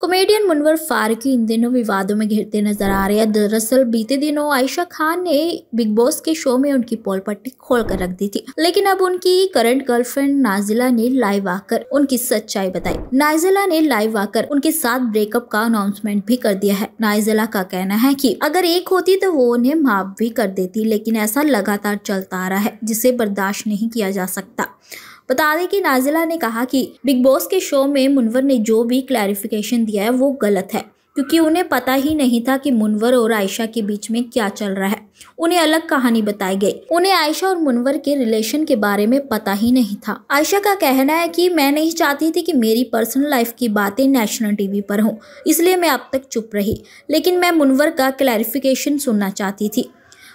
Comedian Munawwar Farooqui इन दिनों विवादों में घिरते नजर आ रहे हैं। दरअसल बीते दिनों आयशा खान ने बिग बॉस के शो में उनकी पोल पट्टी खोल कर रख दी थी, लेकिन अब उनकी करंट गर्लफ्रेंड नाजिला ने लाइव आकर उनकी सच्चाई बताई। नाजिला ने लाइव आकर उनके साथ ब्रेकअप का अनाउंसमेंट भी कर दिया है। नाजिला का कहना है कि अगर एक होती तो वो उन्हें माफ भी कर देती, लेकिन ऐसा लगातार चलता आ रहा है जिसे बर्दाश्त नहीं किया जा सकता। बता दें कि नाजिला ने कहा कि बिग बॉस के शो में मुनव्वर ने जो भी क्लैरिफिकेशन दिया है वो गलत है, क्योंकि उन्हें पता ही नहीं था कि मुनव्वर और आयशा के बीच में क्या चल रहा है। उन्हें अलग कहानी बताई गई। उन्हें आयशा और मुनव्वर के रिलेशन के बारे में पता ही नहीं था। आयशा का कहना है कि मैं नहीं चाहती थी कि मेरी पर्सनल लाइफ की बातें नेशनल टीवी पर हों, इसलिए मैं अब तक चुप रही, लेकिन मैं मुनव्वर का क्लैरिफिकेशन सुनना चाहती थी।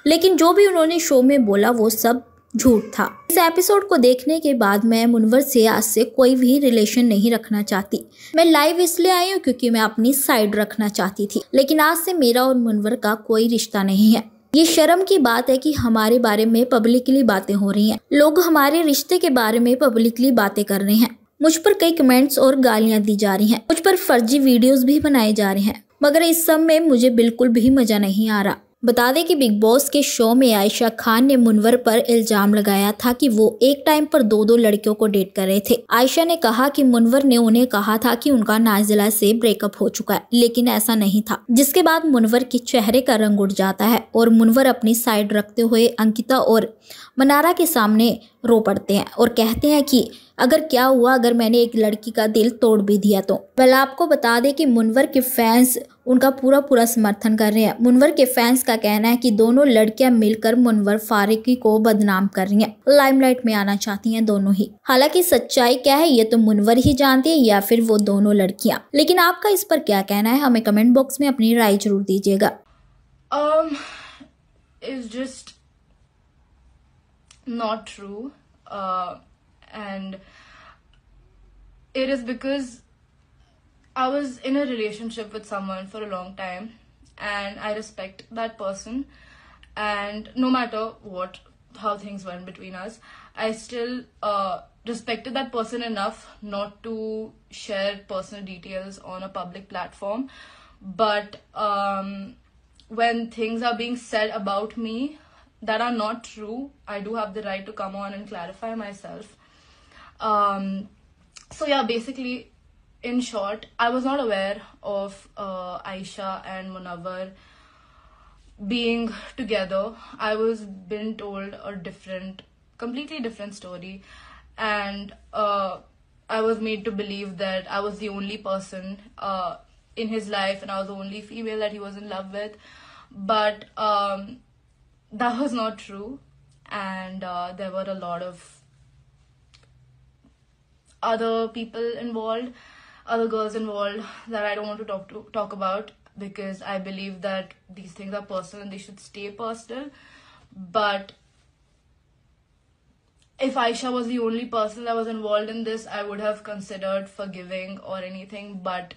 लेकिन जो भी उन्होंने शो में बोला वो सब झूठ था। इस एपिसोड को देखने के बाद मैं मुनव्वर से आज से कोई भी रिलेशन नहीं रखना चाहती। मैं लाइव इसलिए आई हूँ क्योंकि मैं अपनी साइड रखना चाहती थी, लेकिन आज से मेरा और मुनव्वर का कोई रिश्ता नहीं है। ये शर्म की बात है कि हमारे बारे में पब्लिकली बातें हो रही हैं। लोग हमारे रिश्ते के बारे में पब्लिकली बातें कर रहे हैं। मुझ पर कई कमेंट्स और गालियां दी जा रही हैं। मुझ पर फर्जी वीडियोस भी बनाए जा रहे हैं, मगर इस सब में मुझे बिल्कुल भी मजा नहीं आ रहा। बता दें कि बिग बॉस के शो में आयशा खान ने मुनव्वर पर इल्जाम लगाया था कि वो एक टाइम पर दो लड़कियों को डेट कर रहे थे। आयशा ने कहा कि मुनव्वर ने उन्हें कहा था कि उनका नाजिला से ब्रेकअप हो चुका है, लेकिन ऐसा नहीं था। जिसके बाद मुनव्वर के चेहरे का रंग उड़ जाता है और मुनव्वर अपनी साइड रखते हुए अंकिता और मनारा के सामने रो पड़ते हैं और कहते हैं कि अगर क्या हुआ अगर मैंने एक लड़की का दिल तोड़ भी दिया तो। पहले आपको बता दें कि मुनव्वर के फैंस उनका पूरा समर्थन कर रहे हैं। मुनव्वर के फैंस का कहना है कि दोनों लड़कियां मिलकर मुनव्वर फारूकी को बदनाम कर रही हैं, लाइमलाइट में आना चाहती हैं दोनों ही। हालांकि सच्चाई क्या है ये तो मुनव्वर ही जानती है या फिर वो दोनों लड़कियां। लेकिन आपका इस पर क्या कहना है, हमें कमेंट बॉक्स में अपनी राय जरूर दीजिएगा। It's just not true, and it is because I was in a relationship with someone for a long time and I respect that person, and no matter how things went between us, I still respected that person enough not to share personal details on a public platform. But when things are being said about me that are not true, I do have the right to come on and clarify myself. So yeah, basically, in short, I was not aware of Aisha and Munawwar being together. I was been told a completely different story, and I was made to believe that I was the only person in his life and I was the only female that he was in love with. But that was not true, and there were a lot of other people involved, other girls involved that I don't want to talk about, because I believe that these things are personal and they should stay personal. But if Aisha was the only person that was involved in this, I would have considered forgiving or anything. But